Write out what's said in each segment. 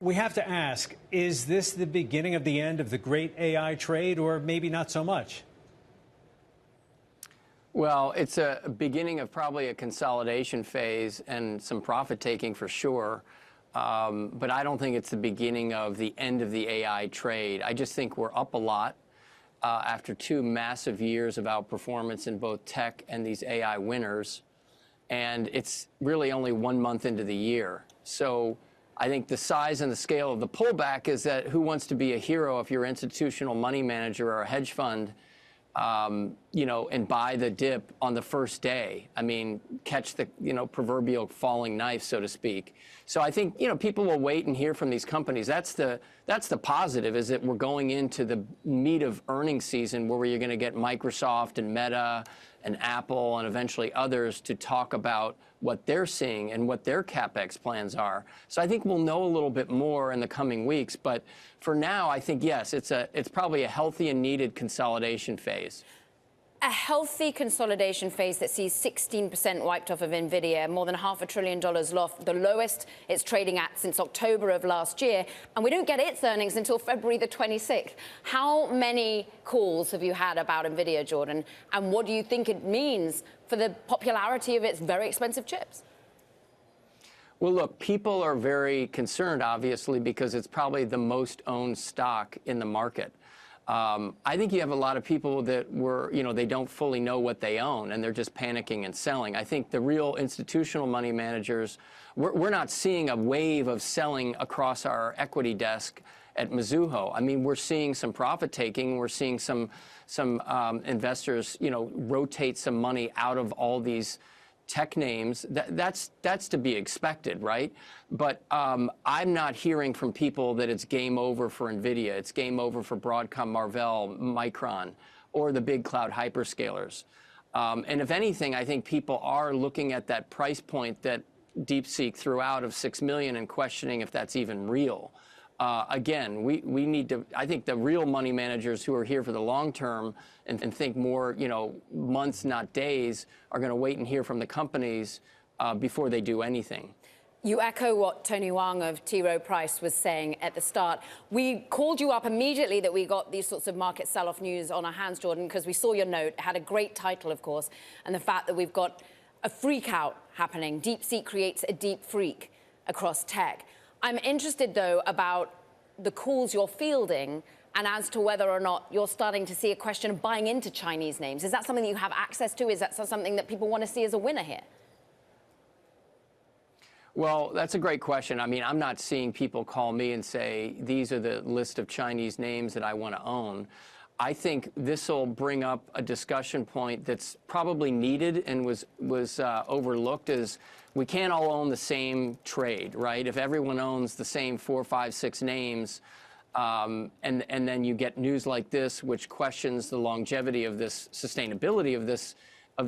We have to ask, is this the beginning of the end of the great AI trade, or maybe not so much? Well, it's a beginning of probably a consolidation phase and some profit taking for sure. But I don't think it's the beginning of the end of the AI trade. I just think we're up a lot after 2 massive years of outperformance in both tech and these AI winners. And it's really only 1 month into the year. So I think the size and the scale of the pullback is that who wants to be a hero if you're an institutional money manager or a hedge fund, and buy the dip on the first day. I mean, catch the, proverbial falling knife, so to speak. So I think, people will wait and hear from these companies. That's the positive, is that we're going into the meat of earnings season where you're going to get Microsoft and Meta and Apple and eventually others to talk about what they're seeing and what their CapEx plans are. So I think we'll know a little bit more in the coming weeks. But for now, I think, yes, it's probably a healthy and needed consolidation phase. A healthy consolidation phase that sees 16% wiped off of NVIDIA, more than $500 billion lost, the lowest it's trading at since October of last year. And we don't get its earnings until February the 26th. How many calls have you had about NVIDIA, Jordan? And what do you think it means for the popularity of its very expensive chips? Well, look, people are very concerned, obviously, because it's probably the most owned stock in the market. I think you have a lot of people that they don't fully know what they own, and they're just panicking and selling. I think the real institutional money managers, we're not seeing a wave of selling across our equity desk at Mizuho. I mean, we're seeing some profit taking. We're seeing some investors, rotate some money out of all these tech names. That's to be expected, right? But I'm not hearing from people that it's game over for NVIDIA, it's game over for Broadcom, Marvell, Micron, or the big cloud hyperscalers. And if anything, I think people are looking at that price point that DeepSeek threw out of $6 million and questioning if that's even real. Again, we need to, I think the real money managers who are here for the long term and think more, months, not days, are going to wait and hear from the companies before they do anything. You echo what Tony Wang of T. Rowe Price was saying at the start. We called you up immediately that we got these sorts of market sell-off news on our hands, Jordan, because we saw your note. It had a great title, of course, and the fact that we've got a freak out happening. DeepSeek creates a deep freak across tech. I'm interested, though, about the calls you're fielding and as to whether or not you're starting to see a question of buying into Chinese names. Is that something that you have access to? Is that something that people want to see as a winner here? Well, that's a great question. I mean, I'm not seeing people call me and say, these are the list of Chinese names that I want to own. I think this will bring up a discussion point that's probably needed and was overlooked, is we can't all own the same trade, right? If everyone owns the same 4, 5, 6 names, and then you get news like this, which questions the longevity of this, sustainability of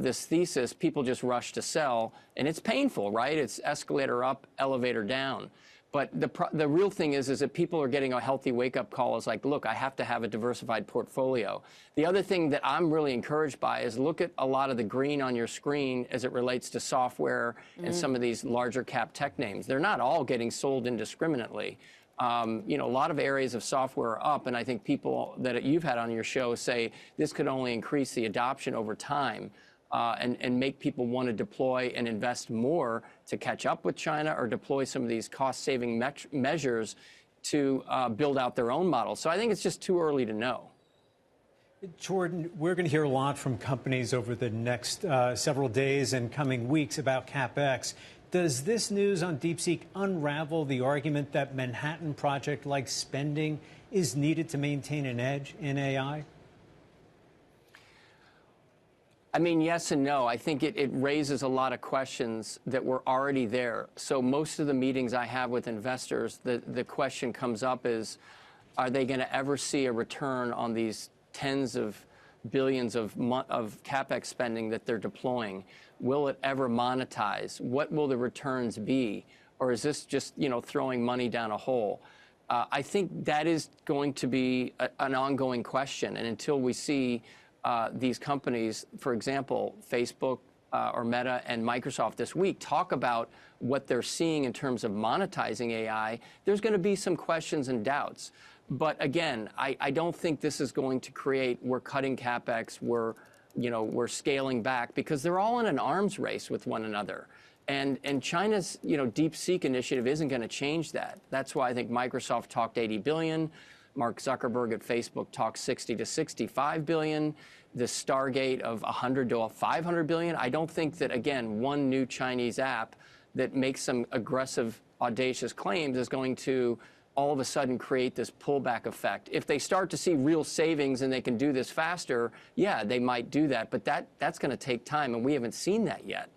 this thesis, people just rush to sell, and it's painful, right? It's escalator up, elevator down. But the real thing is that people are getting a healthy wake-up call. Is like, look, I have to have a diversified portfolio. The other thing that I'm really encouraged by is look at a lot of the green on your screen as it relates to software and some of these larger cap tech names. They're not all getting sold indiscriminately. A lot of areas of software are up, and I think people that you've had on your show say this could only increase the adoption over time. And make people want to deploy and invest more to catch up with China, or deploy some of these cost-saving measures to build out their own models. So I think it's just too early to know. Jordan, we're going to hear a lot from companies over the next several days and coming weeks about CapEx. Does this news on DeepSeek unravel the argument that Manhattan Project-like spending is needed to maintain an edge in AI? I mean, yes and no. I think it raises a lot of questions that were already there. So most of the meetings I have with investors, the question comes up is, are they going to ever see a return on these tens of billions of CapEx spending that they're deploying? Will it ever monetize? What will the returns be? Or is this just, throwing money down a hole? I think that is going to be an ongoing question. And until we see these companies, for example, Facebook, or Meta and Microsoft this week talk about what they're seeing in terms of monetizing AI, there's going to be some questions and doubts. But again, I don't think this is going to create, we're cutting CapEx, we're scaling back, because they're all in an arms race with one another. And China's DeepSeek initiative isn't going to change that. That's why I think Microsoft talked 80 billion. Mark Zuckerberg at Facebook talked 60 to 65 billion. The Stargate of 100 to 500 billion. I don't think that, again, one new Chinese app that makes some aggressive, audacious claims is going to all of a sudden create this pullback effect. If they start to see real savings and they can do this faster, yeah, they might do that. But that's going to take time, and we haven't seen that yet.